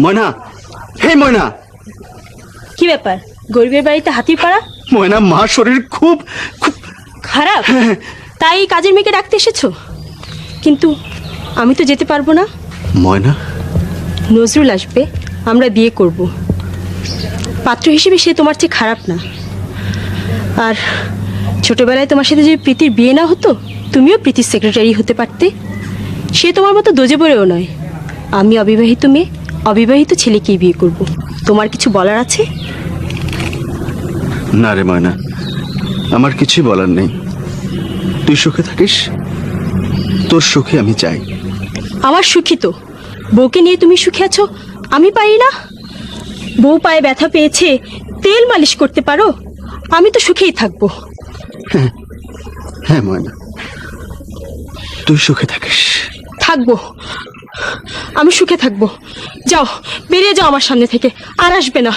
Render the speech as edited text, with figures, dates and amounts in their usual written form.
ময়না, হে ময়না। কি ব্যাপার, গরিবের বাড়িতে হাতির পাড়া? ময়না, মার শরীর খুব খুব খারাপ, তাই কাজের মেয়েকে ডাকতে এসেছো? কিন্তু আমি তো যেতে পারবো না। ময়না, নজরুল আসবে, আমরা বিয়ে করব। পাত্র হিসেবে সে তোমার চেয়ে খারাপ না। আর ছোটবেলায় তোমার সাথে যে প্রীতির বিয়ে না হতো, তুমিও প্রীতির সেক্রেটারি হতে পারতে। সে তোমার মতো দোজে পড়েও নয়। আমি অবিবাহিত মেয়ে, অবিবাহিত ছেলেকেই বিয়ে করব। তোমার কিছু বলার আছে? না রে ময়না, আমার কিছুই বলার নেই। তুই সুখে থাকিস, তোর সুখে আমি চাই। আমার সুখী তো, বউকে নিয়ে তুমি সুখে আছো, আমি পারি না। বউ পায়ে ব্যথা পেয়েছে, তেল মালিশ করতে পারো, আমি তো সুখেই থাকবো। হ্যাঁ ময়না, তুই সুখে থাকিস। থাকবো, আমি সুখে থাকবো। যাও, বেরিয়ে যাও আমার সামনে থেকে, আর আসবে না।